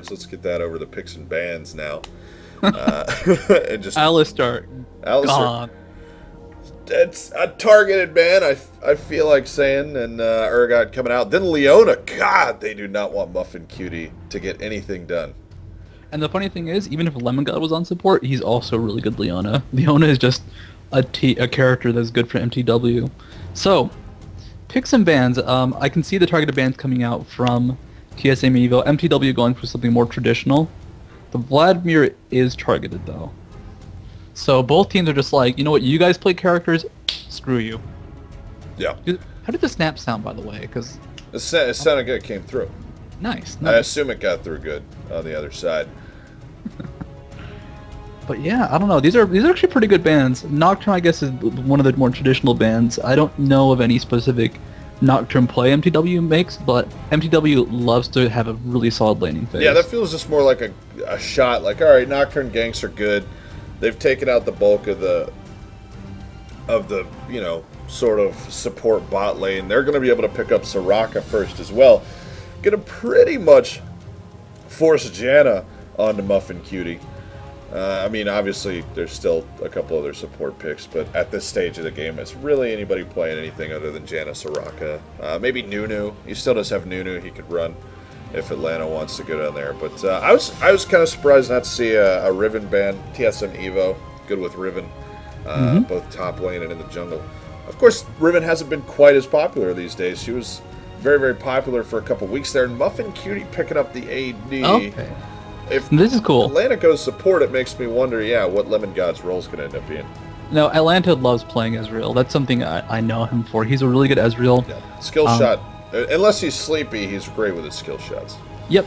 words. Let's get that over the picks and bans now. And just Alistar. Alistar. It's a targeted ban, I feel like saying, and Urgot coming out. Then Leona. God, they do not want Muffin Cutie to get anything done. And the funny thing is, even if Lemon God was on support, he's also really good Leona. Leona is just a character that's good for mTw. So, picks and bans. I can see the targeted bans coming out from TSM Evo. mTw going for something more traditional. The Vladimir is targeted, though. So both teams are just like, you know what, you guys play characters, screw you. Yeah. How did the snap sound, by the way? Because it sounded good, it came through. Nice. I assume it got through good on the other side. But yeah, I don't know. These are actually pretty good bands. Nocturne, I guess, is one of the more traditional bands. I don't know of any specific Nocturne play mTw makes, but mTw loves to have a really solid laning phase. Yeah, that feels just more like a shot. Like, all right, Nocturne ganks are good. They've taken out the bulk of the you know, sort of support bot lane. They're going to be able to pick up Soraka first as well. Going to pretty much force Janna onto Muffin Cutie. I mean, obviously, there's still a couple other support picks, but at this stage of the game, it's really anybody playing anything other than Janna, Soraka. Maybe Nunu. He still does have Nunu he could run if Atlanta wants to go down there. But I was kind of surprised not to see a Riven ban. TSM Evo, good with Riven, both top lane and in the jungle. Of course, Riven hasn't been quite as popular these days. She was very, very popular for a couple weeks there. And Muffin Cutie picking up the AD. Okay. If this is cool. Atlanta goes support, it makes me wonder, yeah, what Lemon God's role is going to end up being. No, Atlanta loves playing Ezreal. That's something I know him for. He's a really good Ezreal. Yeah. Skill shot. Unless he's sleepy, he's great with his skill shots. Yep.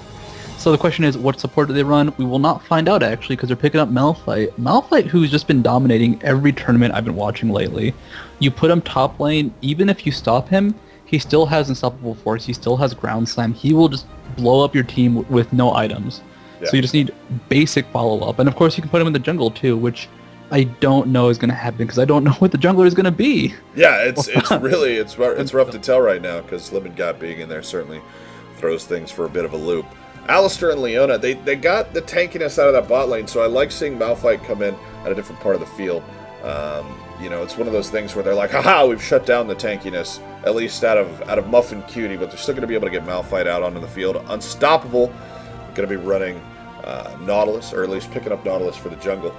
So the question is, what support do they run? We will not find out, actually, because they're picking up Malphite. Malphite, who's just been dominating every tournament I've been watching lately. You put him top lane, even if you stop him, he still has Unstoppable Force, he still has Ground Slam. He will just blow up your team with no items. Yeah. So you just need basic follow-up. And of course, you can put him in the jungle, too, which I don't know is going to happen, because I don't know what the jungler is going to be. Yeah, it's really, it's rough to tell right now, because Lemon God being in there certainly throws things for a bit of a loop. Alistar and Leona, they got the tankiness out of that bot lane, so I like seeing Malphite come in at a different part of the field. You know, it's one of those things where they're like, haha, we've shut down the tankiness, at least out of Muffin Cutie, but they're still going to be able to get Malphite out onto the field. Unstoppable, going to be running Nautilus, or at least picking up Nautilus for the jungle.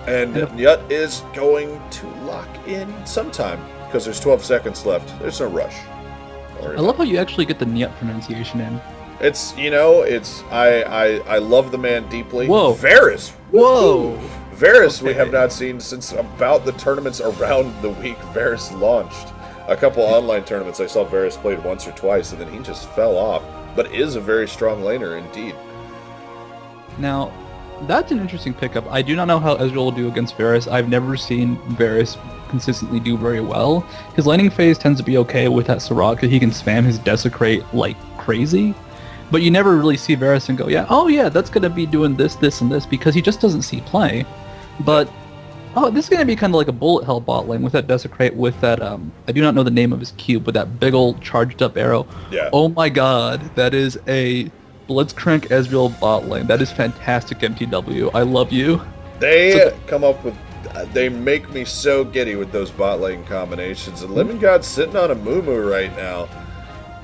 And Nyut is going to lock in sometime, because there's 12 seconds left. There's no rush. I love how you actually get the Nyut pronunciation in. It's, you know, it's, I love the man deeply. Whoa. Varus. Whoa. Varus we have not seen since about the tournaments around the week Varus launched. A couple online tournaments I saw Varus played once or twice, and then he just fell off. But is a very strong laner indeed. Now, that's an interesting pickup. I do not know how Ezreal will do against Varus. I've never seen Varus consistently do very well. His laning phase tends to be okay with that Soraka. He can spam his Desecrate like crazy. But you never really see Varus and go, yeah, oh yeah, that's going to be doing this, this, and this, because he just doesn't see play. But, oh, this is going to be kind of like a bullet hell bot lane with that Desecrate, with that, I do not know the name of his cube, but that big old charged up arrow. Yeah. Oh my god, that is a Blitzcrank Ezreal bot lane. That is fantastic, mTw. I love you. They come up with, they make me so giddy with those bot lane combinations. And Lemon God's sitting on Amumu right now.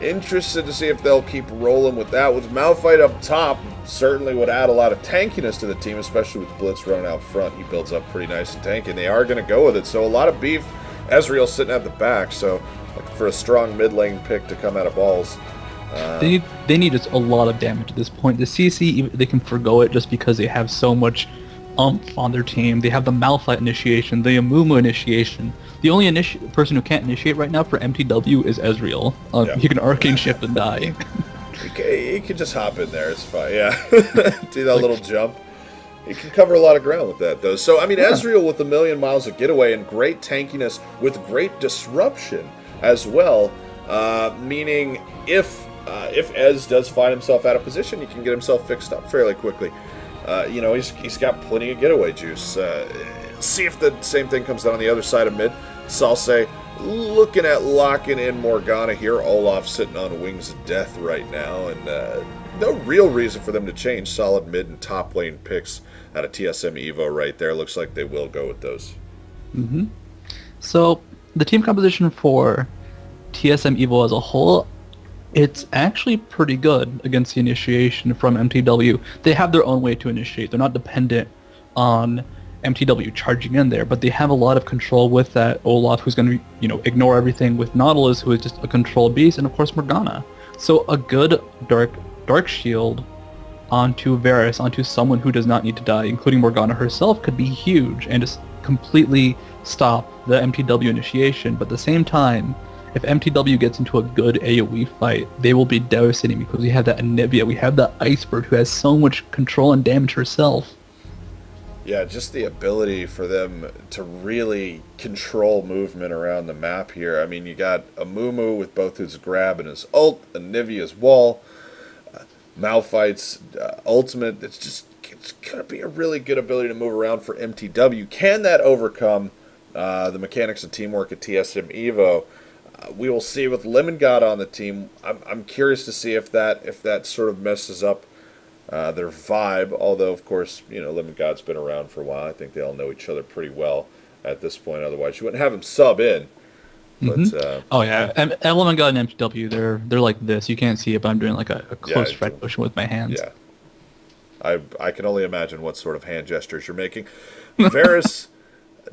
Interested to see if they'll keep rolling with that. With Malphite up top, certainly would add a lot of tankiness to the team, especially with Blitz running out front. He builds up pretty nice and tanky, and they are going to go with it. So a lot of beef. Ezreal sitting at the back, so for a strong mid lane pick to come out of balls. They need just a lot of damage at this point. The CC, they can forgo it just because they have so much umph on their team. They have the Malphite initiation, the Amumu initiation. The only person who can't initiate right now for mTw is Ezreal. He can arcane shift and die. He can just hop in there, it's fine, yeah. Do that little jump. He can cover a lot of ground with that, though. So, I mean, Ezreal with a million miles of getaway and great tankiness with great disruption as well. Meaning, if Ez does find himself out of position, he can get himself fixed up fairly quickly. You know, he's got plenty of getaway juice. See if the same thing comes down on the other side of mid. Salse looking at locking in Morgana here. Olaf sitting on wings of death right now, and no real reason for them to change. Solid mid and top lane picks out of TSM Evo right there. Looks like they will go with those. Mm-hmm. So the team composition for TSM Evo as a whole, it's actually pretty good against the initiation from mTw. They have their own way to initiate. They're not dependent on mTw charging in there, but they have a lot of control with that. Olaf, who's going to, ignore everything, with Nautilus, who is just a control beast, and of course Morgana. So a good dark shield onto Varus, onto someone who does not need to die, including Morgana herself, could be huge and just completely stop the mTw initiation. But at the same time, if mTw gets into a good AoE fight, they will be devastating because we have that Anivia, we have that Iceberg who has so much control and damage herself. Yeah, just the ability for them to really control movement around the map here. I mean, you got Amumu with both his grab and his ult, Anivia's wall, Malphite's ultimate. It's going to be a really good ability to move around for mTw. Can that overcome the mechanics of teamwork at TSM Evo? We will see with Lemon God on the team. I'm curious to see if that sort of messes up their vibe, although of course Lemon God's been around for a while. I think they all know each other pretty well at this point, otherwise you wouldn't have him sub in. But oh yeah, and Lemon God and mTw, they're like this. You can't see it, but I'm doing like a close friend motion with my hands. Yeah, I can only imagine what sort of hand gestures you're making. Varus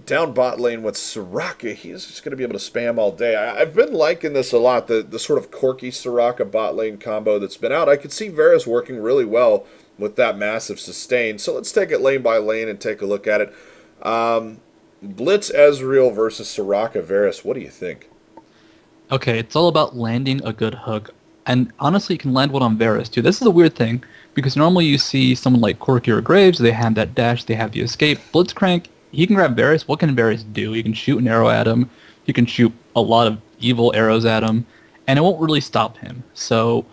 down bot lane with Soraka, he's just going to be able to spam all day. I've been liking this a lot, the sort of quirky Soraka bot lane combo that's been out. I could see Varus working really well with that massive sustain. So let's take it lane by lane and take a look at it. Blitz Ezreal versus Soraka Varus, what do you think? Okay, it's all about landing a good hook. And honestly, you can land one on Varus too. This is a weird thing, because normally you see someone like Corki or Graves, they have that dash, they have the escape. Blitzcrank, he can grab Varus. What can Varus do? He can shoot an arrow at him. He can shoot a lot of evil arrows at him, and it won't really stop him. So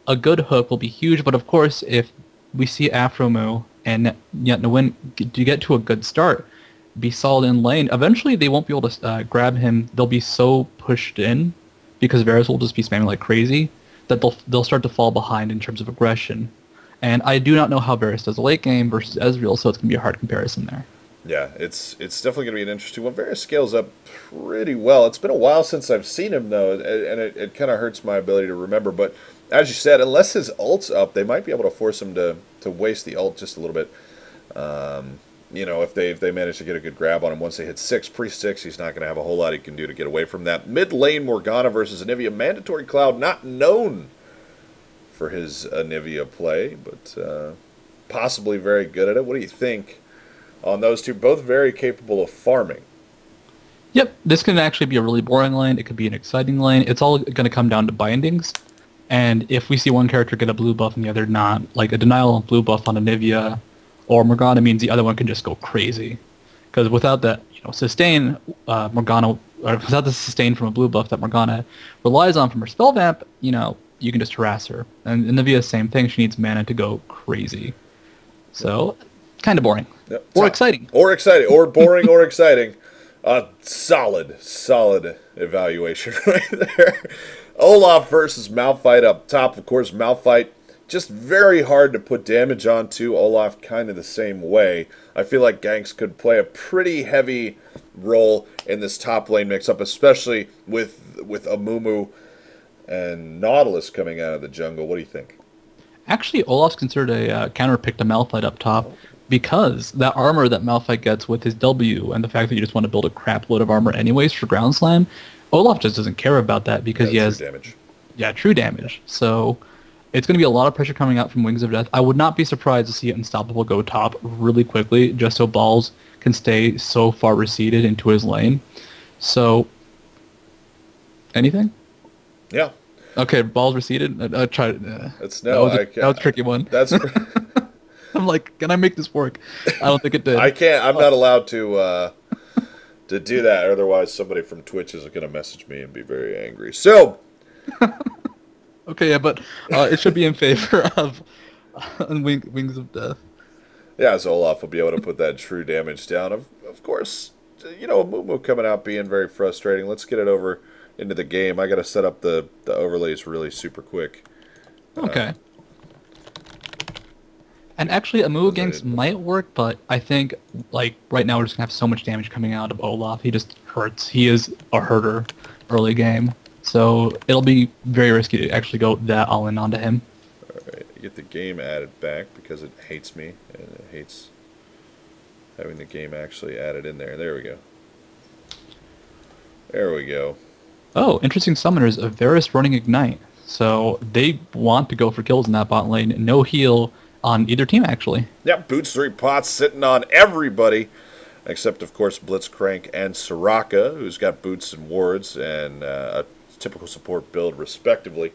a good hook will be huge, but of course, if we see Afromu and Nawin to get to a good start, be solid in lane, eventually they won't be able to grab him. They'll be so pushed in, because Varus will just be spamming like crazy, that they'll start to fall behind in terms of aggression. And I do not know how Varus does a late game versus Ezreal, so it's going to be a hard comparison there. Yeah, it's definitely going to be an interesting one. Varus scales up pretty well. It's been a while since I've seen him, though, and it kind of hurts my ability to remember. But as you said, unless his ult's up, they might be able to force him to waste the ult just a little bit. If they manage to get a good grab on him once they hit 6, pre-6, he's not going to have a whole lot he can do to get away from that. Mid lane Morgana versus Anivia. Mandatory Cloud, not known for his Anivia play, but possibly very good at it. What do you think on those two? Both very capable of farming. Yep, this can actually be a really boring lane. It could be an exciting lane. It's all going to come down to bindings. And if we see one character get a blue buff and the other not, like a denial of blue buff on Anivia or Morgana means the other one can just go crazy. Because without that sustain, Morgana, or without the sustain from a blue buff that Morgana relies on from her spell vamp, you can just harass her. And Anivia, same thing. She needs mana to go crazy. So, kind of boring. Yep. Or exciting. Or exciting. Or boring or exciting. Solid evaluation right there. Olaf versus Malphite up top. Of course, Malphite just very hard to put damage onto. Olaf kind of the same way. I feel like ganks could play a pretty heavy role in this top lane mix-up, especially with Amumu and Nautilus coming out of the jungle. What do you think? Actually, Olaf's considered a counter pick to Malphite up top, because that armor that Malphite gets with his W and the fact that you just want to build a crap load of armor anyways for Ground Slam, Olaf just doesn't care about that because he has true damage. Yeah, true damage. So it's going to be a lot of pressure coming out from Wings of Death. I would not be surprised to see Unstoppable go top really quickly, just so Balls can stay so far receded into his lane. So, anything? Yeah. Okay, Balls receded. I tried. That was a tricky one. That's. I'm like, can I make this work? I don't think it did. I can't. I'm not allowed to do that. Otherwise, somebody from Twitch is going to message me and be very angry. So. Okay, yeah, but it should be in favor of Wings of Death. Yeah, so Olaf will be able to put that true damage down. Of course, Amumu coming out being very frustrating. Let's get it over into the game. I got to set up the overlays really super quick. Okay. And actually, Amumu ganks might work, but I think, like, right now we're just going to have so much damage coming out of Olaf. He just hurts. He is a herder early game. So it'll be very risky to actually go that all-in onto him. Alright, get the game added back because it hates me, and it hates having the game actually added in there. There we go. There we go. Oh, interesting summoners. A Varus running Ignite. So they want to go for kills in that bot lane. No heal on either team, actually. Yep, Boots 3 pots sitting on everybody, except, of course, Blitzcrank and Soraka, who's got boots and wards and a typical support build, respectively.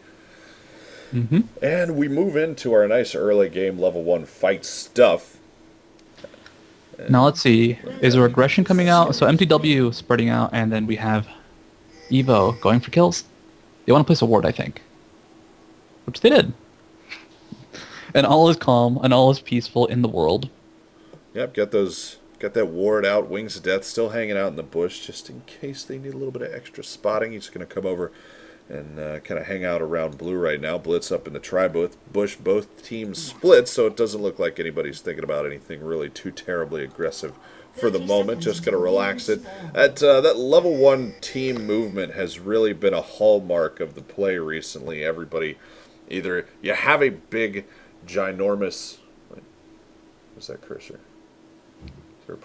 And we move into our nice early game level 1 fight stuff. Now let's see. Is there aggression coming out? So mTw spreading out, and then we have Evo going for kills. They want to place a ward, I think. Which they did. And all is calm and all is peaceful in the world. Yep, got that ward out. Wings of Death still hanging out in the bush, just in case they need a little bit of extra spotting. He's going to come over and kind of hang out around blue right now. Blitz up in the bush. Both teams split, so it doesn't look like anybody's thinking about anything really too terribly aggressive for the moment. Just going to relax it. That level 1 team movement has really been a hallmark of the play recently. Everybody, either you have a big, ginormous... What's that cursor?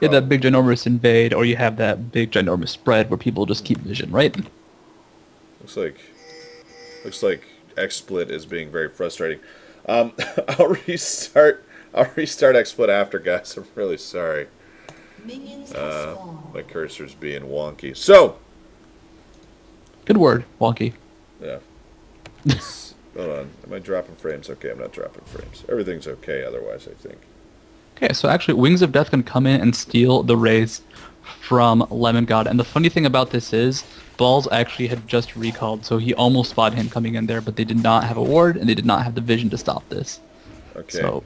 Yeah, that big ginormous invade, or you have that big ginormous spread where people just keep vision, right? Looks like XSplit is being very frustrating. I'll restart XSplit after, guys. I'm really sorry. My cursor's being wonky. So, good word, wonky. Yeah. Hold on. Am I dropping frames? Okay, I'm not dropping frames. Everything's okay otherwise, I think. Okay, so actually Wings of Death can come in and steal the race from Lemon God. And the funny thing about this is, Balls actually had just recalled, so he almost spotted him coming in there, but they did not have a ward, and they did not have the vision to stop this. Okay. So,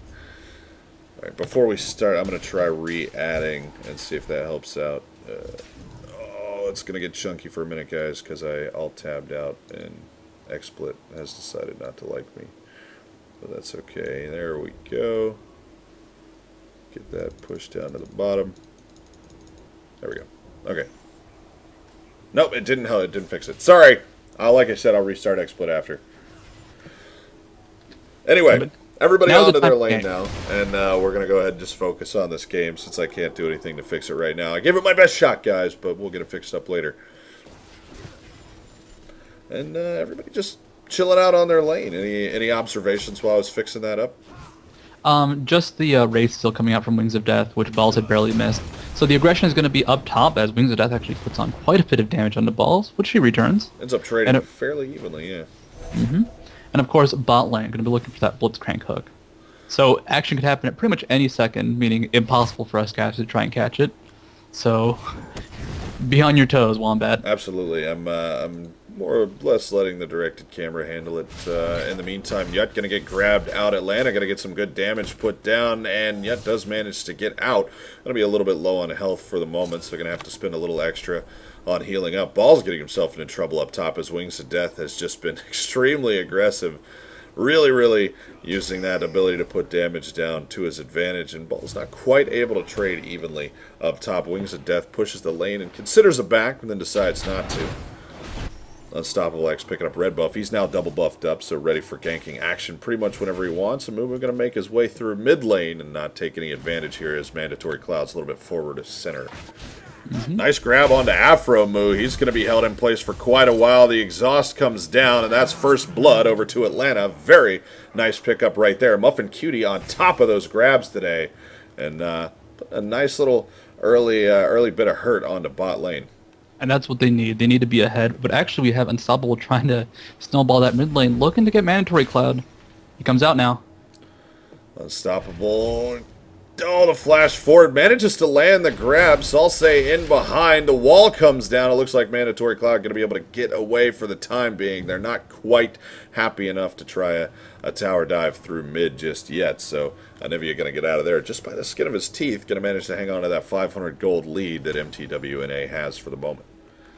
alright, before we start, I'm going to try re-adding and see if that helps out. Oh, it's going to get chunky for a minute, guys, because I alt-tabbed out, and XSplit has decided not to like me. But that's okay. There we go. Get that pushed down to the bottom. There we go. Okay. Nope, it didn't help. It didn't fix it. Sorry. Like I said, I'll restart XSplit after. Anyway, everybody onto their lane now, and we're going to go ahead and just focus on this game since I can't do anything to fix it right now. I gave it my best shot, guys, but we'll get it fixed up later. And everybody just chilling out on their lane. Any observations while I was fixing that up? Just the race still coming out from Wings of Death, which Balls had barely missed. So the aggression is going to be up top, as Wings of Death actually puts on quite a bit of damage on the Balls, which he returns. Ends up trading fairly evenly, yeah. And of course, bot lane, going to be looking for that Blitzcrank hook. So action could happen at pretty much any second, meaning impossible for us guys to try and catch it. So, be on your toes, Wombat. Absolutely. I'm more or less letting the directed camera handle it. In the meantime, Yut going to get grabbed out. Atlanta going to get some good damage put down, and Yut does manage to get out. Going to be a little bit low on health for the moment, so going to have to spend a little extra on healing up. Ball's getting himself into trouble up top as Wings of Death has just been extremely aggressive. Really using that ability to put damage down to his advantage, and Ball's not quite able to trade evenly up top. Wings of Death pushes the lane and considers a back, and then decides not to. Unstoppable X picking up red buff. He's now double buffed up, so ready for ganking action pretty much whenever he wants. And Amumu going to make his way through mid lane and not take any advantage here as Mandatory Cloud's a little bit forward to center. Nice grab onto Afro Moo. He's going to be held in place for quite a while. The exhaust comes down, and that's first blood over to Atlanta. Very nice pickup right there. Muffin Cutie on top of those grabs today. And a nice little early bit of hurt onto bot lane. And that's what they need. They need to be ahead. But actually, we have Unstoppable trying to snowball that mid lane, looking to get Mandatory Cloud. He comes out now. Unstoppable. Oh, the flash forward. Manages to land the grab. Salse in behind. The wall comes down. It looks like Mandatory Cloud going to be able to get away for the time being. They're not quite happy enough to try a tower dive through mid just yet. So Anivia going to get out of there just by the skin of his teeth. Going to manage to hang on to that 500 gold lead that mTw.NA has for the moment.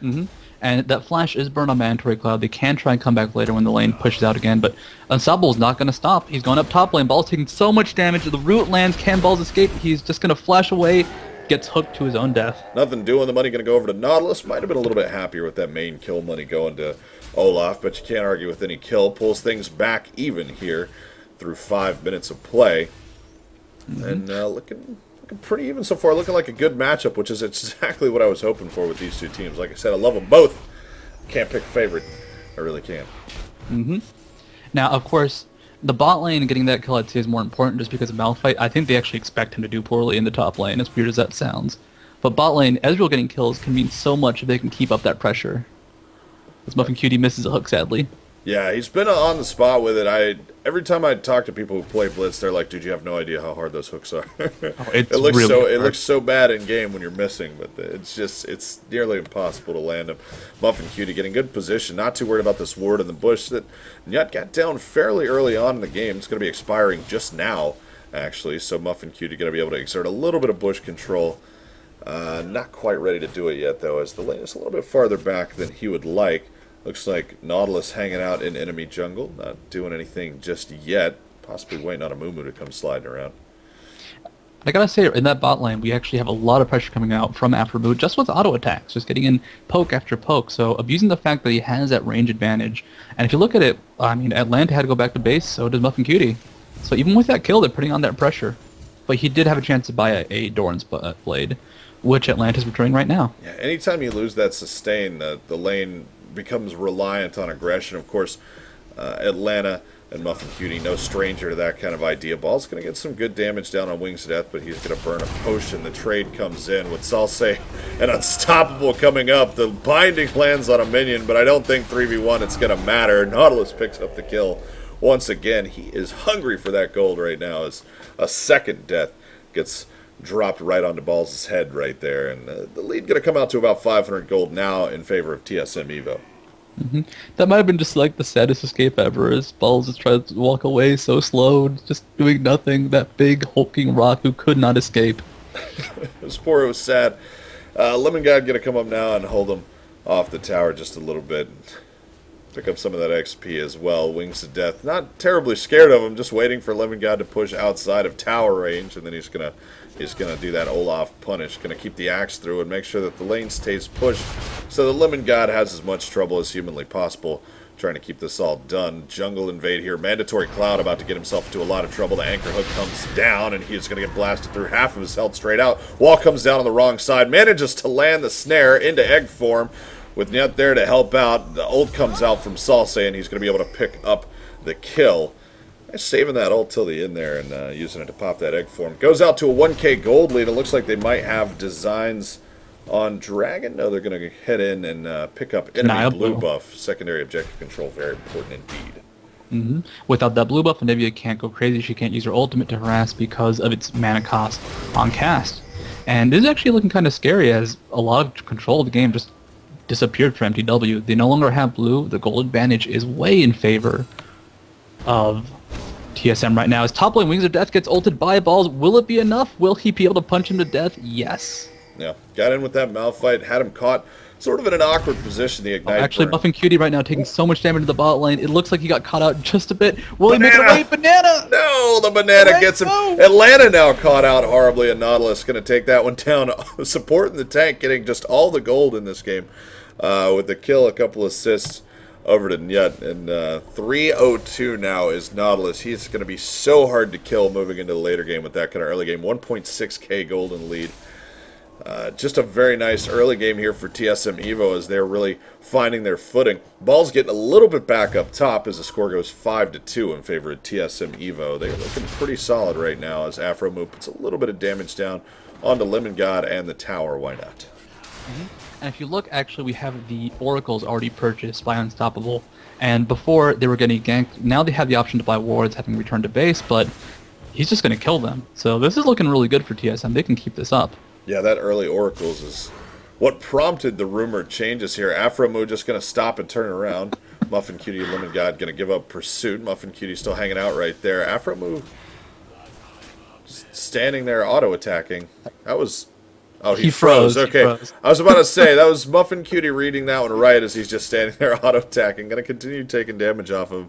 And that flash is burned on Mandatory Cloud. They can try and come back later when the lane pushes out again, but Unstoppable's not going to stop. He's going up top lane. Ball's taking so much damage. The root lands. Can Balls escape? He's just going to flash away. Gets hooked to his own death. Nothing doing. The money going to go over to Nautilus. Might have been a little bit happier with that main kill money going to Olaf, but you can't argue with any kill. Pulls things back even here through 5 minutes of play. And looking pretty even so far. Looking like a good matchup, which is exactly what I was hoping for with these two teams. Like I said, I love them both. Can't pick a favorite. I really can't. Now, of course, the bot lane getting that kill, I'd say, is more important just because of Malphite. I think they actually expect him to do poorly in the top lane, as weird as that sounds. But bot lane, Ezreal getting kills can mean so much if they can keep up that pressure. As Muffin Cutie misses a hook, sadly. Yeah, he's been on the spot with it. Every time I talk to people who play Blitz, they're like, "Dude, you have no idea how hard those hooks are." It looks so bad in game when you're missing, but it's nearly impossible to land them. Muffin Cutie getting good position, not too worried about this ward in the bush that Nyut got down fairly early on in the game. It's going to be expiring just now, actually. So Muffin Cutie going to be able to exert a little bit of bush control. Not quite ready to do it yet, though, as the lane is a little bit farther back than he would like. Looks like Nautilus hanging out in enemy jungle, not doing anything just yet. Possibly waiting on Amumu to come sliding around. I gotta say, in that bot lane, we actually have a lot of pressure coming out from Amumu just with auto attacks, just getting in poke after poke. So abusing the fact that he has that range advantage. And if you look at it, I mean, Atlanta had to go back to base, so does Muffin Cutie. So even with that kill, they're putting on that pressure. But he did have a chance to buy a Doran's blade, which Atlanta's returning right now. Yeah, anytime you lose that sustain, the lane becomes reliant on aggression. Of course, Atlanta and Muffin Cutie, no stranger to that kind of idea. Ball's going to get some good damage down on Wings of Death, but he's going to burn a potion. The trade comes in with Salse and Unstoppable coming up. The binding lands on a minion, but I don't think 3v1 it's going to matter. Nautilus picks up the kill. Once again, he is hungry for that gold right now as a second death gets dropped right onto Balls' head right there. And the lead going to come out to about 500 gold now in favor of TSM Evo. That might have been just like the saddest escape ever, as Balls just tried to walk away so slow, just doing nothing. That big hulking rock who could not escape. It was poor, it was sad. Lemon God going to come up now and hold him off the tower just a little bit. Pick up some of that XP as well. Wings of Death, not terribly scared of him, just waiting for Lemon God to push outside of tower range, and then he's gonna do that Olaf punish. Gonna keep the axe through and make sure that the lane stays pushed, so the Lemon God has as much trouble as humanly possible trying to keep this all done. Jungle invade here. Mandatory Cloud about to get himself into a lot of trouble. The anchor hook comes down, and he is going to get blasted through half of his health straight out. Wall comes down on the wrong side. Manages to land the snare into egg form. With Nyut there to help out, the ult comes out from Salse, and he's going to be able to pick up the kill. Saving that ult till the end there and using it to pop that egg form. Goes out to a 1k gold lead. It looks like they might have designs on Dragon. No, they're going to head in and pick up enemy blue buff. Secondary objective control, very important indeed. Without that blue buff, Anivia can't go crazy. She can't use her ultimate to harass because of its mana cost on cast. And this is actually looking kind of scary, as a lot of control of the game just disappeared for mTw. They no longer have blue. The gold advantage is way in favor of TSM right now. As top lane Wings of Death gets ulted by Balls. Will it be enough? Will he be able to punch him to death? Yes. Yeah, got in with that Malphite, had him caught sort of in an awkward position. The Ignite actually, burn. Buffing Cutie right now taking so much damage to the bot lane. It looks like he got caught out just a bit. Will he make it away? Banana! No, the banana gets him. Atlanta now caught out horribly, and Nautilus going to take that one down. Supporting the tank, getting just all the gold in this game. With the kill, a couple assists over to Nyut, and 302 now is Nautilus. He's going to be so hard to kill moving into the later game with that kind of early game. 1.6k golden lead. Just a very nice early game here for TSM Evo as they're really finding their footing. Ball's getting a little bit back up top as the score goes 5-2 in favor of TSM Evo. They're looking pretty solid right now as Amumu puts a little bit of damage down onto Lemon God and the tower. Why not? And if you look, actually, we have the oracles already purchased by Unstoppable. And before, they were getting ganked. Now they have the option to buy wards, having returned to base, but he's just going to kill them. So this is looking really good for TSM. They can keep this up. Yeah, that early oracles is what prompted the rumored changes here. Amumu just going to stop and turn around. Muffin Cutie and Lemon God going to give up pursuit. Muffin Cutie still hanging out right there. Amumu just standing there auto-attacking. That was Oh, he froze. Okay. He froze. I was about to say, that was Muffin Cutie reading that one right as he's just standing there auto-attacking. Going to continue taking damage off him.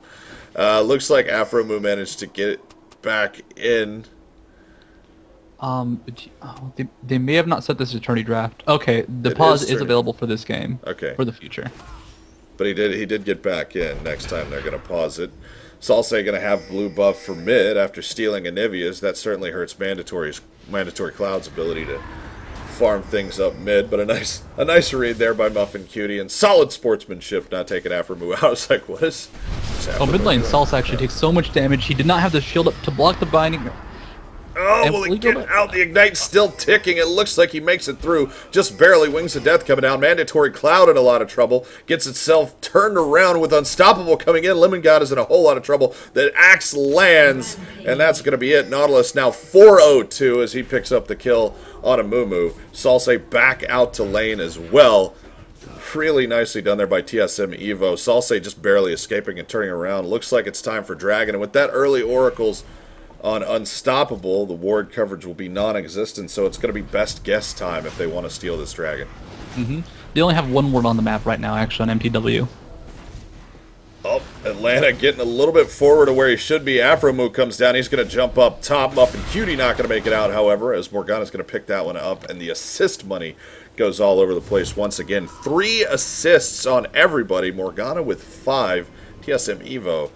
Looks like Amumu managed to get it back in. They may have not set this eternity draft. Okay, the pause is available for this game. Okay. For the future. But he did get back in. Next time they're going to pause it. Salsa going to have blue buff for mid after stealing Anivia's. That certainly hurts Mandatory Cloud's ability to farm things up mid, but a nice read there by Muffin Cutie, and solid sportsmanship not taking Amumu out. I was like, what is mid lane Salsa actually takes so much damage. He did not have the shield up to block the binding. Oh, will he get out? The Ignite's still ticking. It looks like he makes it through. Just barely. Wings of Death coming down. Mandatory Cloud in a lot of trouble. Gets itself turned around with Unstoppable coming in. Lemon God is in a whole lot of trouble. The axe lands, and that's going to be it. Nautilus now 4-0-2 as he picks up the kill on Amumu. Salsa back out to lane as well. Really nicely done there by TSM Evo. Salsa just barely escaping and turning around. Looks like it's time for Dragon, and with that early Oracles on Unstoppable, the ward coverage will be non-existent, so it's going to be best guess time if they want to steal this dragon. They only have one ward on the map right now, actually, on mTw. Oh, Atlanta getting a little bit forward to where he should be. Amumu comes down. He's going to jump up top. Muffin Cutie not going to make it out, however, as Morgana's going to pick that one up, and the assist money goes all over the place once again. 3 assists on everybody. Morgana with 5. TSM Evo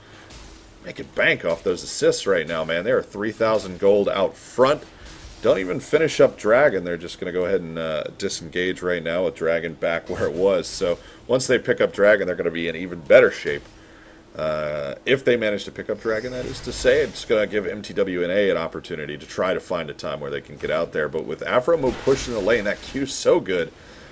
making bank off those assists right now, man. They are 3,000 gold out front. Don't even finish up Dragon. They're just going to go ahead and disengage right now with Dragon back where it was. So once they pick up Dragon, they're going to be in even better shape. If they manage to pick up Dragon, that is to say. It's going to give mTw.NA an opportunity to try to find a time where they can get out there. But with Amumu pushing the lane, that Q's so good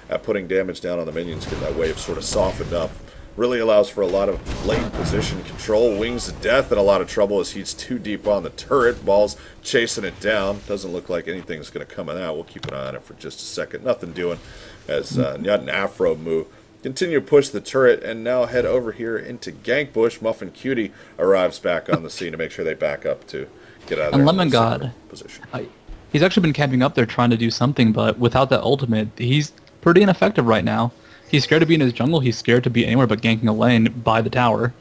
at putting damage down on the minions, getting that wave sort of softened up. Really allows for a lot of lane position control. Wings of Death in a lot of trouble as he's too deep on the turret. Ball's chasing it down. Doesn't look like anything's going to come in out. We'll keep an eye on it for just a second. Nothing doing as Nyut and Amumu continue to push the turret and now head over here into Gank Bush. Muffin Cutie arrives back on the scene to make sure they back up to get out of there. And Lemon God, position. He's actually been camping up there trying to do something, but without that ultimate, he's pretty ineffective right now. He's scared to be in his jungle. He's scared to be anywhere but ganking a lane by the tower.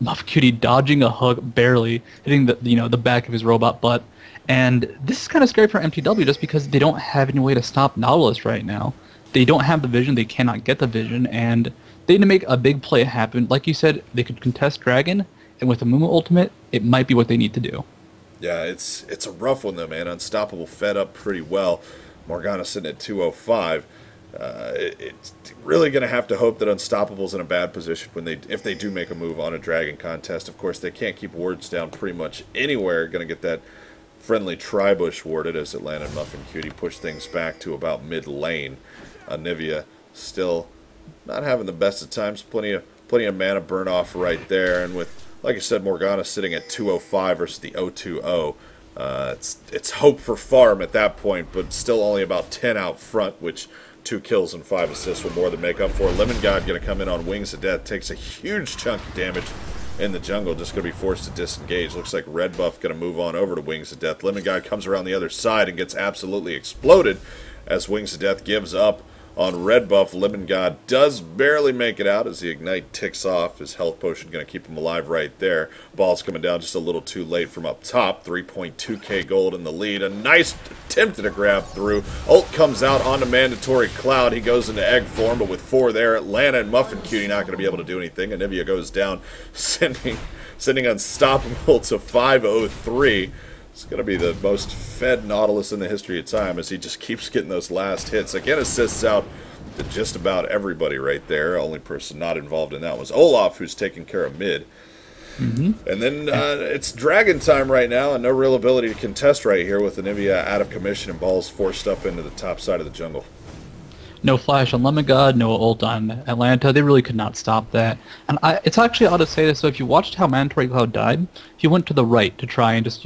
Muffin Cutie dodging a hook, barely hitting the back of his robot butt. And this is kind of scary for mTw just because they don't have any way to stop Nautilus right now. They don't have the vision. They cannot get the vision, and they need to make a big play happen. Like you said, they could contest Dragon, and with the Amumu ultimate, it might be what they need to do. Yeah, it's a rough one though, man. Unstoppable fed up pretty well. Morgana sitting at 205. It's really going to have to hope that Unstoppable's in a bad position if they do make a move on a Dragon contest. Of course, they can't keep wards down pretty much anywhere. Going to get that friendly Tri-Bush warded as Atlanta and Muffin Cutie push things back to about mid-lane. Anivia still not having the best of times. Plenty of mana burn off right there. And with, like I said, Morgana sitting at 205 versus the 020. It's hope for farm at that point, but still only about 10 out front, which 2 kills and 5 assists will more than make up for. Lemon God going to come in on Wings of Death, takes a huge chunk of damage in the jungle, just going to be forced to disengage. Looks like Red Buff going to move on over to Wings of Death. Lemon God comes around the other side and gets absolutely exploded as Wings of Death gives up on Red Buff. Lemon God does barely make it out as the Ignite ticks off. His health potion going to keep him alive right there. Ball's coming down just a little too late from up top. 3.2k gold in the lead. A nice attempt at a grab through. Ult comes out onto Mandatory Cloud. He goes into egg form, but with 4 there, Atlanta and Muffin Cutie not going to be able to do anything. Anivia goes down, sending Unstoppable to 503. It's going to be the most fed Nautilus in the history of time as he just keeps getting those last hits. Again, assists out to just about everybody right there. Only person not involved in that was Olaf, who's taking care of mid. And then it's Dragon time right now, and no real ability to contest right here with Anivia out of commission and balls forced up into the top side of the jungle. No flash on Lemon God, no ult on Atlanta. They really could not stop that. And it's actually odd to say this, so if you watched how Mandatory Cloud died, he went to the right to try and just,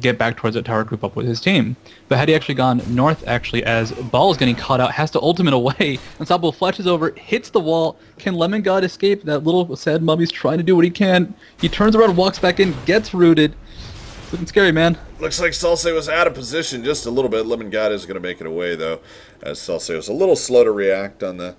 get back towards that tower, group up with his team. But had he actually gone north, as Ball is getting caught out, has to ultimate away, Unstoppable flashes over, hits the wall. Can Lemon God escape? That little sad mummy's trying to do what he can. He turns around, walks back in, gets rooted. It's looking scary, man. Looks like Salse was out of position just a little bit. Lemon God is going to make it away, though, as Salse was a little slow to react on the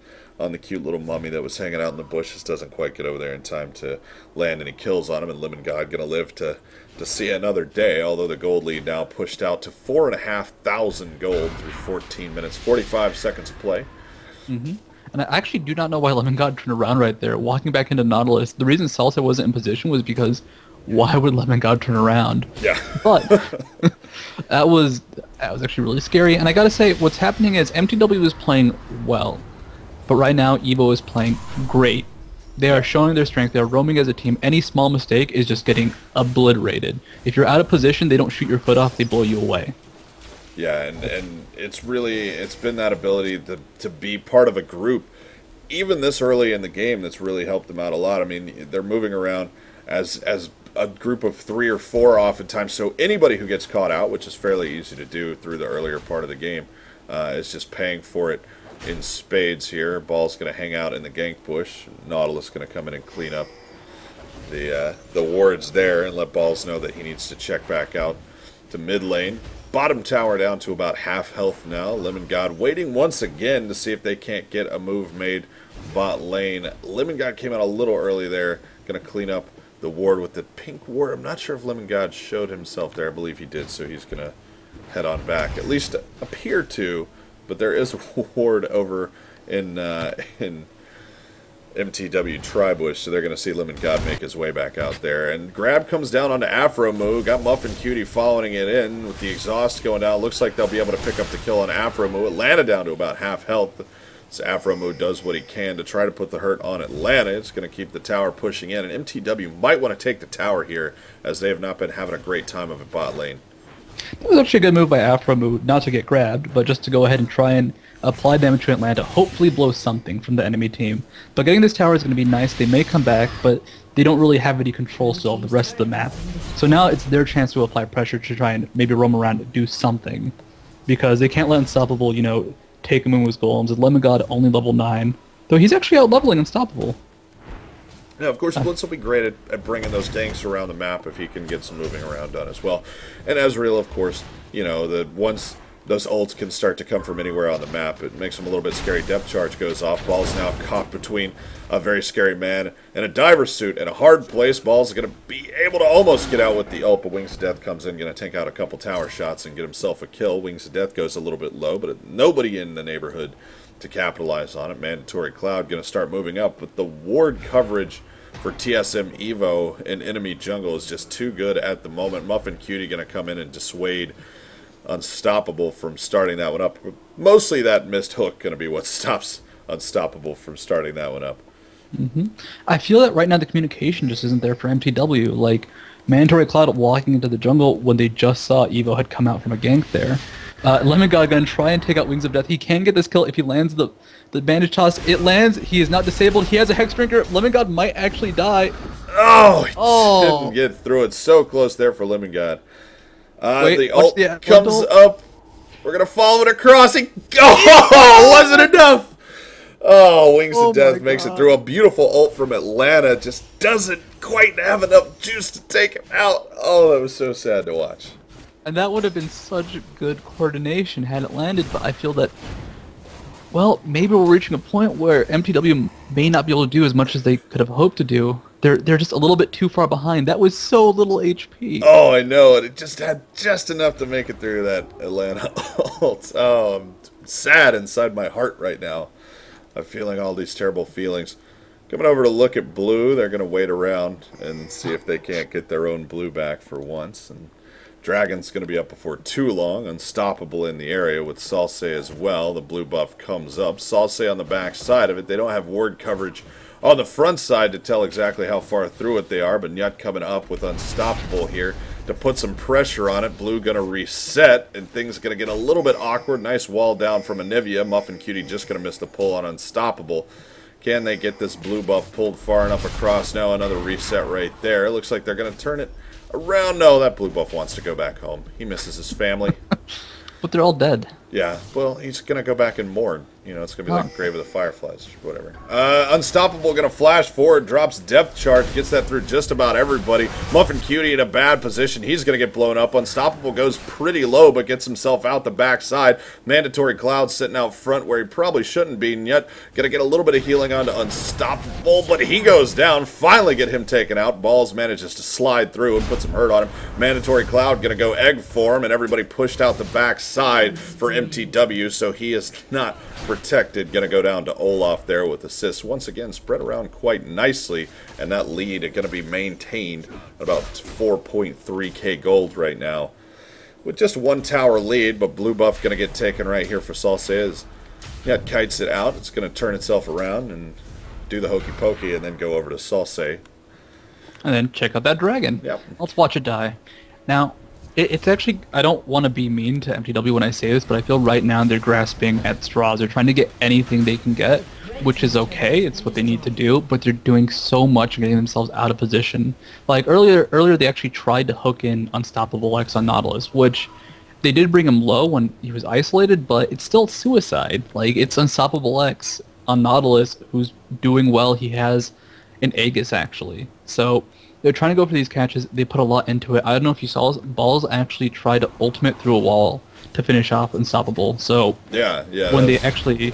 cute little mummy that was hanging out in the bushes. Doesn't quite get over there in time to land any kills on him, and Lemon God going to live to see another day, although the gold lead now pushed out to 4,500 gold through 14 minutes, 45 seconds of play. Mm-hmm. And I actually do not know why Lemon God turned around right there, walking back into Nautilus. The reason Salsa wasn't in position was because why would Lemon God turn around? Yeah. But that was actually really scary. And I gotta say, what's happening is mTw is playing well, but right now Evo is playing great. They are showing their strength. They are roaming as a team. Any small mistake is just getting obliterated. If you're out of position, they don't shoot your foot off. They blow you away. Yeah, and it's been that ability to be part of a group, even this early in the game, that's really helped them out a lot. I mean, they're moving around as a group of 3 or 4 oftentimes, so anybody who gets caught out, which is fairly easy to do through the earlier part of the game, is just paying for it in spades here. Ball's going to hang out in the gank bush. Nautilus going to come in and clean up the wards there and let Balls know that he needs to check back out to mid lane. Bottom tower down to about half health now. Lemon God waiting once again to see if they can't get a move made bot lane. Lemon God came out a little early there. Going to clean up the ward with the pink ward. I'm not sure if Lemon God showed himself there. I believe he did, so he's going to head on back. At least appear to, but there is a ward over in mTw Tribush, so they're going to see Lemon God make his way back out there. And grab comes down onto Afromoo. Got Muffin Cutie following it in with the exhaust going down. Looks like they'll be able to pick up the kill on Afromoo. Atlanta down to about half health. So Afromoo does what he can to try to put the hurt on Atlanta. It's going to keep the tower pushing in. And mTw might want to take the tower here, as they have not been having a great time of it bot lane. It was actually a good move by Afromoo, not to get grabbed, but just to go ahead and try and apply damage to Atlanta, hopefully blow something from the enemy team. But getting this tower is going to be nice. They may come back, but they don't really have any control still of the rest of the map. So now it's their chance to apply pressure to try and maybe roam around and do something. Because they can't let Unstoppable, take Amumu's golems. And Lemon God only level 9. Though he's actually out-leveling Unstoppable. Yeah, of course, Blitz will be great at bringing those ganks around the map if he can get some moving around done as well. And Ezreal, of course, once those ults can start to come from anywhere on the map, it makes them a little bit scary. Depth charge goes off. Ball's now caught between a very scary man and a diver suit in a hard place. Ball's going to be able to almost get out with the ult, but Wings of Death comes in, going to take out a couple tower shots and get himself a kill. Wings of Death goes a little bit low, but nobody in the neighborhood to capitalize on it. Mandatory Cloud going to start moving up, but the ward coverage for TSM Evo in enemy jungle is just too good at the moment. Muffin Cutie going to come in and dissuade Unstoppable from starting that one up. Mostly that missed hook going to be what stops Unstoppable from starting that one up. Mm-hmm. I feel that right now the communication just isn't there for mTw. Like, Mandatory Cloud walking into the jungle when they just saw Evo had come out from a gank there. Lemon God gonna try and take out Wings of Death. He can get this kill if he lands the bandage toss. It lands. He is not disabled. He has a Hex Drinker. Lemon God might actually die. Oh, he didn't get through it. So close there for Lemon God. Wait, the ult comes up. We're going to follow it across. Wasn't enough. Oh, Wings of Death makes it through. A beautiful ult from Atlanta. Just doesn't quite have enough juice to take him out. Oh, that was so sad to watch. And that would have been such good coordination had it landed, but I feel that, well, maybe we're reaching a point where mTw may not be able to do as much as they could have hoped to do. They're just a little bit too far behind. That was so little HP. Oh, I know. And it just had just enough to make it through that Atlanta ult. Oh, I'm sad inside my heart right now. I'm feeling all these terrible feelings. Coming over to look at blue. They're going to wait around and see if they can't get their own blue back for once. And Dragon's going to be up before too long. Unstoppable in the area with Salse as well. The blue buff comes up. Salse on the back side of it. They don't have ward coverage on the front side to tell exactly how far through it they are, but Nyut coming up with Unstoppable here to put some pressure on it. Blue going to reset, and things going to get a little bit awkward. Nice wall down from Anivia. Muffin Cutie just going to miss the pull on Unstoppable. Can they get this blue buff pulled far enough across? No, another reset right there. It looks like they're going to turn it around. No, that blue buff wants to go back home. He misses his family. But they're all dead. Yeah, well, he's going to go back and mourn. You know, it's going to be like Grave of the Fireflies or whatever. Unstoppable going to flash forward, drops depth charge, gets that through just about everybody. Muffin Cutie in a bad position. He's going to get blown up. Unstoppable goes pretty low, but gets himself out the backside. Mandatory Cloud sitting out front where he probably shouldn't be, and yet going to get a little bit of healing onto Unstoppable, but he goes down. Finally get him taken out. Balls manages to slide through and put some hurt on him. Mandatory Cloud going to go egg form, and everybody pushed out the backside for MTW, so he is not protected. Going to go down to Olaf there with assists. Once again, spread around quite nicely, and that lead is going to be maintained at about 4.3k gold right now. With just one tower lead, but blue buff going to get taken right here for Salsez. Yeah, it kites it out. It's going to turn itself around and do the hokey pokey and then go over to Salse. And then check out that dragon. Yep. Let's watch it die. Now, it's actually, I don't want to be mean to MTW when I say this, but I feel right now they're grasping at straws. They're trying to get anything they can get, which is okay. It's what they need to do, but they're doing so much and getting themselves out of position. Like earlier they actually tried to hook in Unstoppable X on Nautilus, which they did bring him low when he was isolated, but it's still suicide. Like, it's Unstoppable X on Nautilus who's doing well. He has an Aegis, actually. So they're trying to go for these catches. They put a lot into it. I don't know if you saw, Balls actually tried to ultimate through a wall to finish off Unstoppable. So yeah, when they actually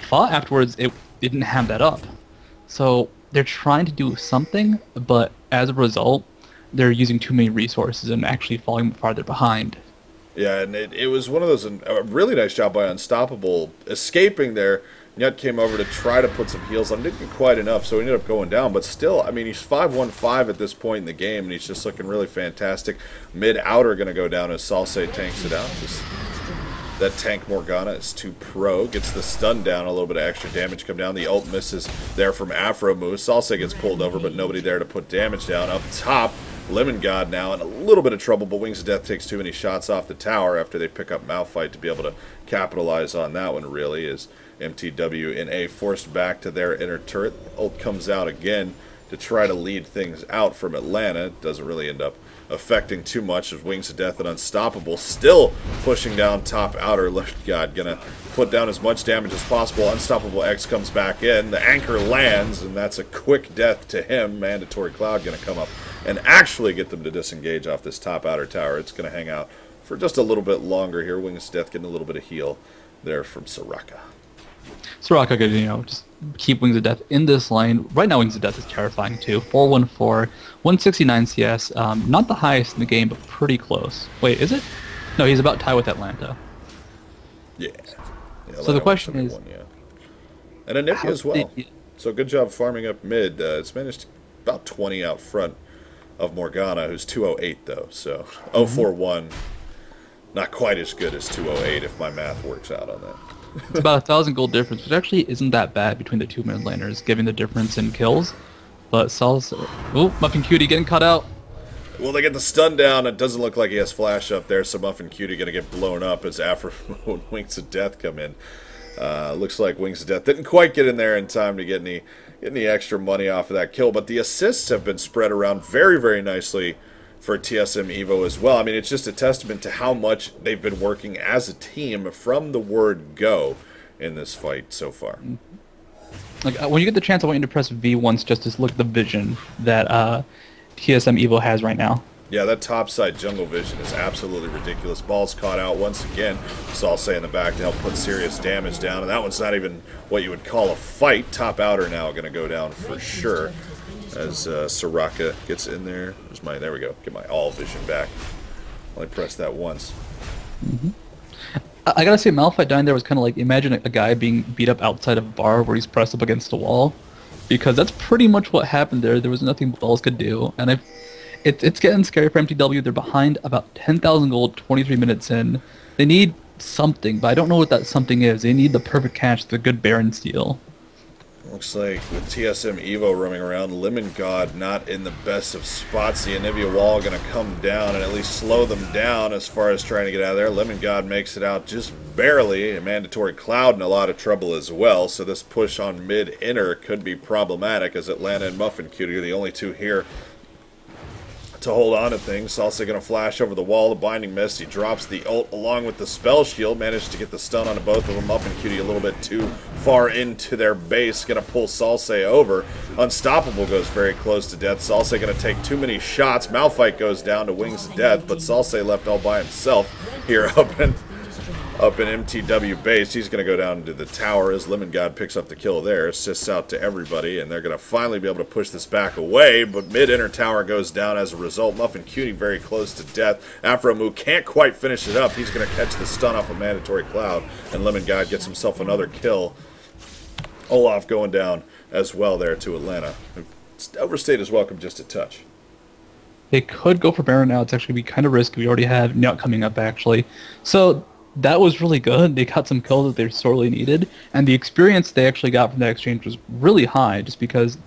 fought afterwards, it didn't have that up. So they're trying to do something, but as a result, they're using too many resources and actually falling farther behind. Yeah, and it was one of those, a really nice job by Unstoppable escaping there. Nyut came over to try to put some heals on. Didn't get quite enough, so he ended up going down. But still, I mean, he's 5-1-5 at this point in the game, and he's just looking really fantastic. Mid-outer going to go down as Salse tanks it out. Just, that tank Morgana is too pro. Gets the stun down, a little bit of extra damage come down. The ult misses there from Afro Moose. Salse gets pulled over, but nobody there to put damage down. Up top, Lemon God now in a little bit of trouble, but Wings of Death takes too many shots off the tower after they pick up Malphite to be able to capitalize on that one, really, is mTw.NA forced back to their inner turret. Ult comes out again to try to lead things out from Atlanta. It doesn't really end up affecting too much as Wings of Death and Unstoppable still pushing down top outer. Lemon God gonna put down as much damage as possible. Unstoppable X comes back in. The anchor lands, and that's a quick death to him. Mandatory Cloud gonna come up and actually get them to disengage off this top outer tower. It's gonna hang out for just a little bit longer here. Wings of Death getting a little bit of heal there from Soraka. Soraka could, just keep Wings of Death in this lane. Right now, Wings of Death is terrifying too. 414, 169 CS. Not the highest in the game, but pretty close. Wait, is it? No, he's about tied with Atlanta. Yeah. So the question is... And Anivia as well. So good job farming up mid. It's managed about 20 out front of Morgana, who's 208 though. So 041, not quite as good as 208 if my math works out on that. It's about 1,000 gold difference, which actually isn't that bad between the two mid laners, given the difference in kills. But Sal's... Oh, Muffin Cutie getting cut out. Well, they get the stun down. It doesn't look like he has flash up there, so Muffin Cutie going to get blown up as Afro and Wings of Death come in. Looks like Wings of Death didn't quite get in there in time to get any extra money off of that kill, but the assists have been spread around very, very nicely for TSM Evo as well. I mean, it's just a testament to how much they've been working as a team from the word go in this fight so far. Like, when you get the chance, I want you to press V once just to look at the vision that TSM Evo has right now. Yeah, that topside jungle vision is absolutely ridiculous. Ball's caught out once again. Salse in the back to help put serious damage down, and that one's not even what you would call a fight. Top outer now going to go down for sure as Soraka gets in there. There we go. Get my all vision back. Only press that once. I gotta say, Malphite dying there was kind of like, imagine a guy being beat up outside of a bar where he's pressed up against a wall. Because that's pretty much what happened there. There was nothing Balls could do. And it's getting scary for MTW. They're behind about 10,000 gold 23 minutes in. They need something, but I don't know what that something is. They need the perfect catch, the good Baron steal. Looks like with TSM Evo roaming around, Lemon God not in the best of spots. The Anivia wall going to come down and at least slow them down as far as trying to get out of there. Lemon God makes it out just barely. A Mandatory Cloud in a lot of trouble as well. So this push on mid-inner could be problematic as Atlanta and Muffin Cutie are the only two here to hold on to things. Salsa going to flash over the wall, the Binding Mist. He drops the ult along with the Spell Shield. Managed to get the stun onto both of them. mTw.NA a little bit too far into their base. Going to pull Salsa over. Unstoppable goes very close to death. Salsa going to take too many shots. Malphite goes down to Wings of Death, but Salsa left all by himself here up in mTw base. He's going to go down to the tower as Lemon God picks up the kill there. Assists out to everybody, and they're going to finally be able to push this back away, but mid-inner tower goes down as a result. mTw.NA very close to death. Amumu can't quite finish it up. He's going to catch the stun off a Mandatory Cloud, and Lemon God gets himself another kill. Olaf going down as well there to Atlanta. Overstayed his welcome just a touch. They could go for Baron now. It's actually be kind of risky. We already have Nyut coming up, actually. So that was really good. They got some kills that they sorely needed, and the experience they actually got from that exchange was really high, just because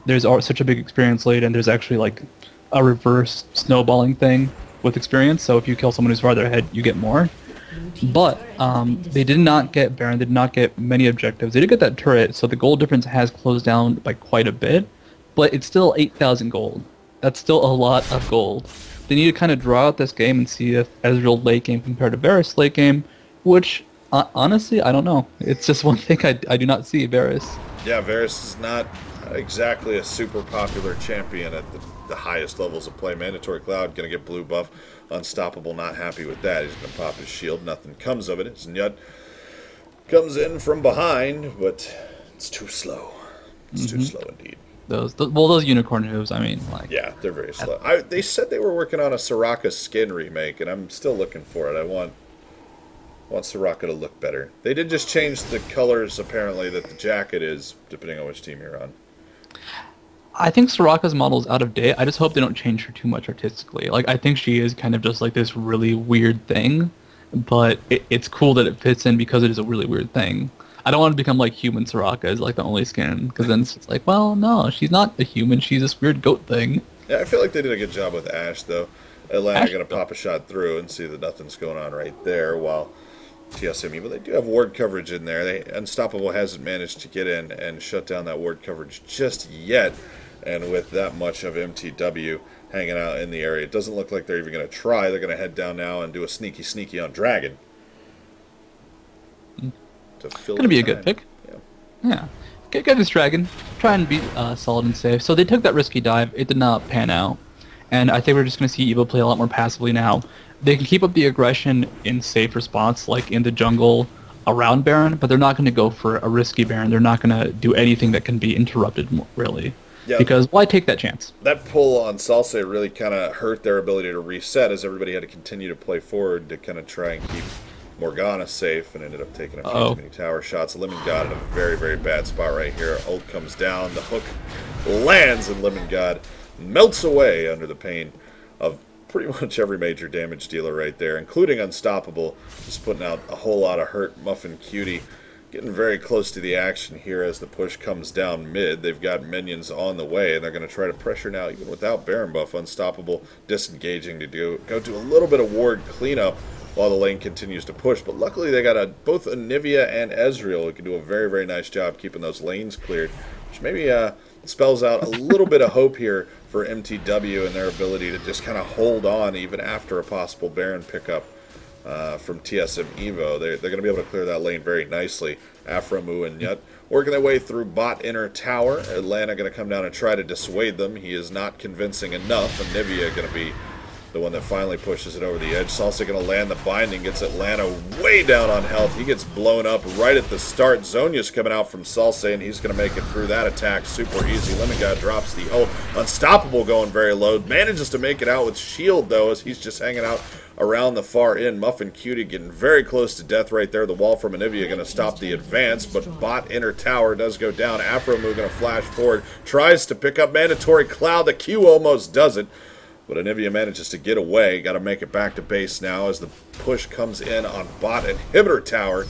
there's such a big experience lead, and there's actually like a reverse snowballing thing with experience. So if you kill someone who's farther ahead, you get more. But they did not get Baron. They did not get many objectives. They did get that turret, so the gold difference has closed down by quite a bit, but it's still 8,000 gold. That's still a lot of gold. They need to kind of draw out this game and see if Ezreal late game compared to Varus late game, which, honestly, I don't know. It's just one thing I do not see Varus. Yeah, Varus is not exactly a super popular champion at the highest levels of play. Mandatory Cloud going to get blue buff. Unstoppable, not happy with that. He's going to pop his shield. Nothing comes of it. His Nyut comes in from behind, but it's too slow. It's too slow indeed. Those unicorn moves, I mean, like... Yeah, they're very slow. They said they were working on a Soraka skin remake, and I'm still looking for it. I want Soraka to look better. They did just change the colors, apparently, that the jacket is, depending on which team you're on. I think Soraka's model is out of date. I just hope they don't change her too much artistically. Like, I think she is kind of just like this really weird thing, but it's cool that it fits in because it is a really weird thing. I don't want to become like human Soraka as like the only skin, because then it's like, well, no, she's not a human. She's this weird goat thing. Yeah, I feel like they did a good job with Ashe, though. Atlanta going to pop a shot through and see that nothing's going on right there, while TSM Evo, they do have ward coverage in there. Unstoppable hasn't managed to get in and shut down that ward coverage just yet, and with that much of mTw hanging out in the area, it doesn't look like they're even going to try. They're going to head down now and do a sneaky on Dragon. Gonna be a good pick. Yeah. Get this Dragon. Try and be solid and safe. So they took that risky dive. It did not pan out. And I think we're just going to see Evo play a lot more passively now. They can keep up the aggression in safer spots, like in the jungle around Baron, but they're not going to go for a risky Baron. They're not going to do anything that can be interrupted, really. Yeah, because why take that chance? That pull on Salsa really kind of hurt their ability to reset, as everybody had to continue to play forward to kind of try and keep Morgana safe, and ended up taking a few too many tower shots. Lemon God in a very bad spot right here. Ult comes down, the hook lands, and Lemon God melts away under the pain of pretty much every major damage dealer right there, including Unstoppable, just putting out a whole lot of hurt. Muffin Cutie getting very close to the action here as the push comes down mid. They've got minions on the way, and they're going to try to pressure now, even without Baron buff. Unstoppable disengaging to go do a little bit of ward cleanup while the lane continues to push. But luckily they got both Anivia and Ezreal who can do a very nice job keeping those lanes cleared, which maybe spells out a little bit of hope here for mTw and their ability to just kind of hold on even after a possible Baron pickup from TSM Evo. They're going to be able to clear that lane very nicely. Amumu and Nyut working their way through bot inner tower. Atlanta going to come down and try to dissuade them. He is not convincing enough. Anivia going to be the one that finally pushes it over the edge. Salsa going to land the binding, gets Atlanta way down on health. He gets blown up right at the start. Zhonya's coming out from Salsa, and he's going to make it through that attack super easy. Lemon God drops the ult. Unstoppable going very low. Manages to make it out with shield, though, as he's just hanging out around the far end. Muffin Cutie getting very close to death right there. The wall from Anivia going to stop the advance, but bot inner tower does go down. Amumu going to flash forward, tries to pick up Mandatory Cloud. The Q almost does it, but Anivia manages to get away. Got to make it back to base now as the push comes in on bot inhibitor tower.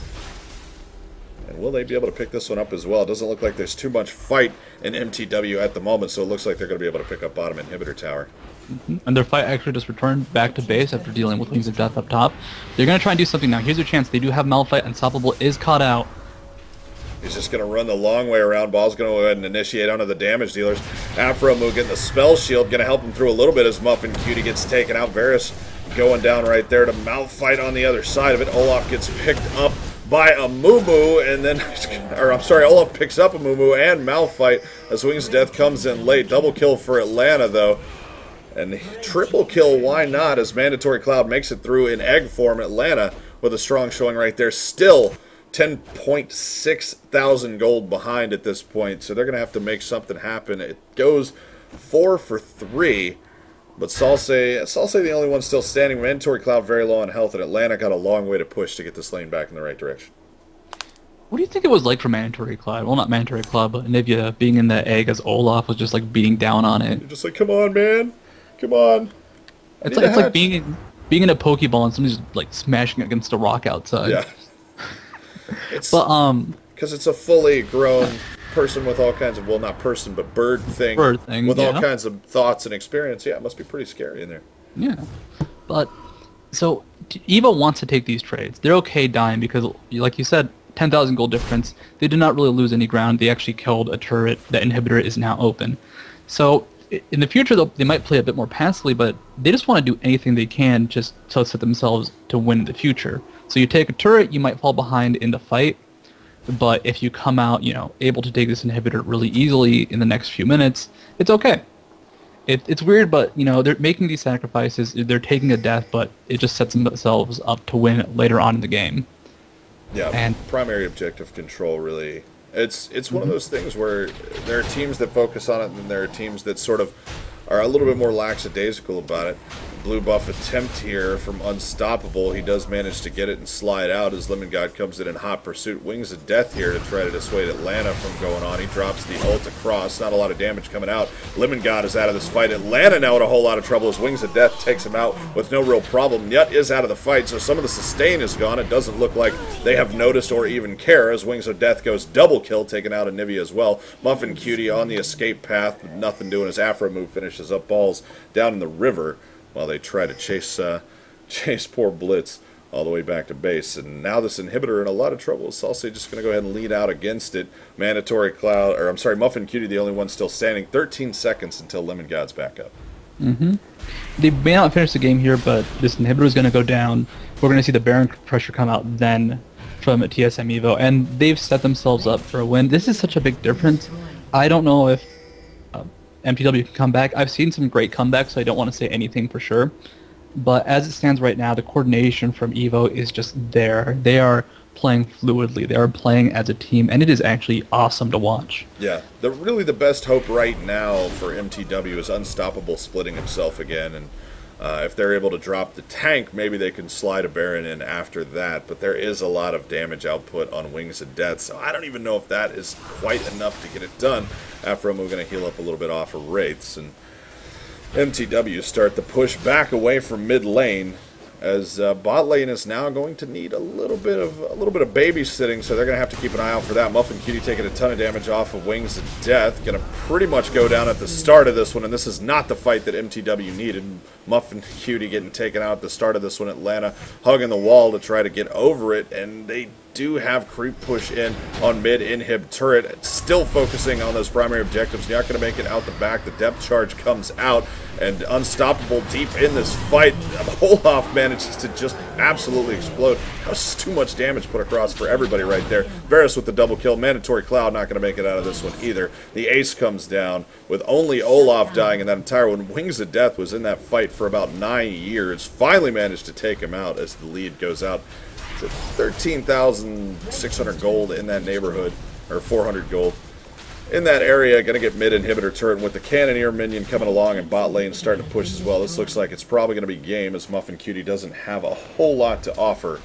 And will they be able to pick this one up as well? It doesn't look like there's too much fight in mTw at the moment, so it looks like they're going to be able to pick up bottom inhibitor tower. And their fight actually just returned back to base after dealing with Wings of Death up top. They're going to try and do something now. Here's their chance. They do have Malphite. Unstoppable is caught out. He's just going to run the long way around. Ball's going to go ahead and initiate onto the damage dealers. Amumu getting the spell shield, going to help him through a little bit as mTw.NA gets taken out. Varus going down right there to Malphite on the other side of it. Olaf gets picked up by Amumu, and then, or I'm sorry, Olaf picks up Amumu and Malphite as Wings of Death comes in late. Double kill for Atlanta, though. And triple kill, why not, as Mandatory Cloud makes it through in egg form. Atlanta with a strong showing right there. Still 10.6 thousand gold behind at this point, so they're going to have to make something happen. It goes 4 for 3, but Salse the only one still standing. Mandatory Cloud very low on health, and Atlanta got a long way to push to get this lane back in the right direction. What do you think it was like for Mandatory Cloud? Well, not Mandatory Cloud, but Anivia being in that egg as Olaf was just like beating down on it. You're just like, come on, man. Come on. It's like being in a Pokeball and somebody's like smashing against a rock outside. Yeah. Because it's a fully grown person with all kinds of, well, not person, but bird thing with all kinds of thoughts and experience. Yeah, it must be pretty scary in there. Yeah. But, so, Evo wants to take these trades. They're okay dying because, like you said, 10,000 gold difference. They did not really lose any ground. They actually killed a turret. The inhibitor is now open. So, in the future, they might play a bit more passively, but they just want to do anything they can just to set themselves to win in the future. So you take a turret, you might fall behind in the fight, but if you come out, able to take this inhibitor really easily in the next few minutes, it's okay. It's weird, but, they're making these sacrifices, they're taking a death, but it just sets themselves up to win later on in the game. Yeah, and primary objective control, really. It's one of those things where there are teams that focus on it, and there are teams that sort of are a little bit more lackadaisical about it. Blue buff attempt here from Unstoppable. He does manage to get it and slide out as Lemon comes in hot pursuit. Wings of Death here to try to dissuade Atlanta from going on. He drops the ult across. Not a lot of damage coming out. Lemon is out of this fight. Atlanta now in a whole lot of trouble as Wings of Death takes him out with no real problem. Nyut is out of the fight, so some of the sustain is gone. It doesn't look like they have noticed or even care as Wings of Death goes double kill, taking out Anivia as well. mTw.NA on the escape path, but nothing doing as Afro finishes up balls down in the river, while they try to chase poor Blitz all the way back to base. And now this inhibitor in a lot of trouble. Salse just going to go ahead and lead out against it. Mandatory Cloud, or I'm sorry, mTw.NA the only one still standing. 13 seconds until Lemon God's back up. They may not finish the game here, but this inhibitor is going to go down. We're going to see the Baron pressure come out then from a TSM Evo, and they've set themselves up for a win. This is such a big difference. I don't know if mTw can come back. I've seen some great comebacks, so I don't want to say anything for sure. But as it stands right now, the coordination from Evo is just there. They are playing fluidly. They are playing as a team, and it is actually awesome to watch. Yeah, really the best hope right now for mTw is Unstoppable splitting himself again, and if they're able to drop the tank, maybe they can slide a Baron in after that, but there is a lot of damage output on Wings of Death, so I don't even know if that is quite enough to get it done. After we're going to heal up a little bit off of Wraiths, and mTw start the push back away from mid lane, as bot lane is now going to need a little bit of babysitting, so they're going to have to keep an eye out for that. mTw.NA taking a ton of damage off of Wings of Death, going to pretty much go down at the start of this one, and this is not the fight that mTw needed. mTw.NA getting taken out at the start of this one. Atlanta hugging the wall to try to get over it, and they do have creep push in on mid inhib turret, still focusing on those primary objectives. You're not going to make it out the back. The depth charge comes out, and Unstoppable deep in this fight. Olaf manages to just absolutely explode. That was too much damage put across for everybody right there. Varus with the double kill. Mandatory Cloud not going to make it out of this one either. The ace comes down with only Olaf dying in that entire one. Wings of Death was in that fight for about 9 years. Finally managed to take him out as the lead goes out to 13,600 gold in that neighborhood, or 400 gold in that area. Going to get mid inhibitor turret, and with the Cannoneer minion coming along and bot lane starting to push as well, this looks like it's probably going to be game, as mTw.NA doesn't have a whole lot to offer.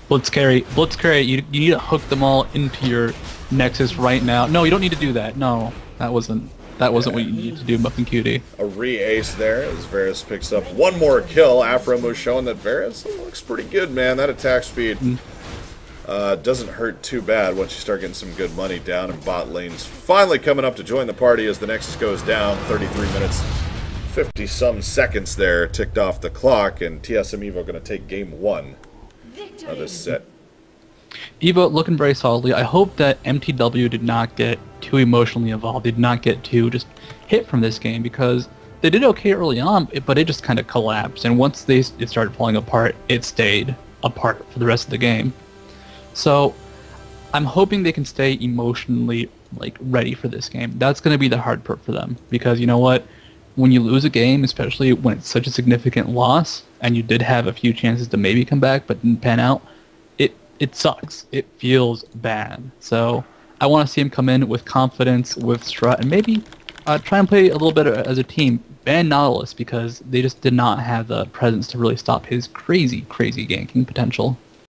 Blitzcrank, you need to hook them all into your Nexus right now. No, you don't need to do that. No, that wasn't what you need to do, mTw.NA. A re-ace there as Varus picks up one more kill. Afro showing that Varus looks pretty good, man. That attack speed doesn't hurt too bad once you start getting some good money down, and bot lane's finally coming up to join the party as the Nexus goes down. 33 minutes, 50-some seconds there ticked off the clock, and TSM Evo going to take game 1 of this set. Evo looking very solidly. I hope that MTW did not get too emotionally involved. Did not get too just hit from this game, because they did okay early on, but it just kind of collapsed. And once it started falling apart, it stayed apart for the rest of the game. So I'm hoping they can stay emotionally ready for this game. That's going to be the hard part for them, because you know what? When you lose a game, especially when it's such a significant loss, and you did have a few chances to maybe come back but didn't pan out, it sucks. It feels bad. So I want to see him come in with confidence, with strut, and maybe try and play a little bit as a team. Ban Nautilus, because they just did not have the presence to really stop his crazy, crazy ganking potential.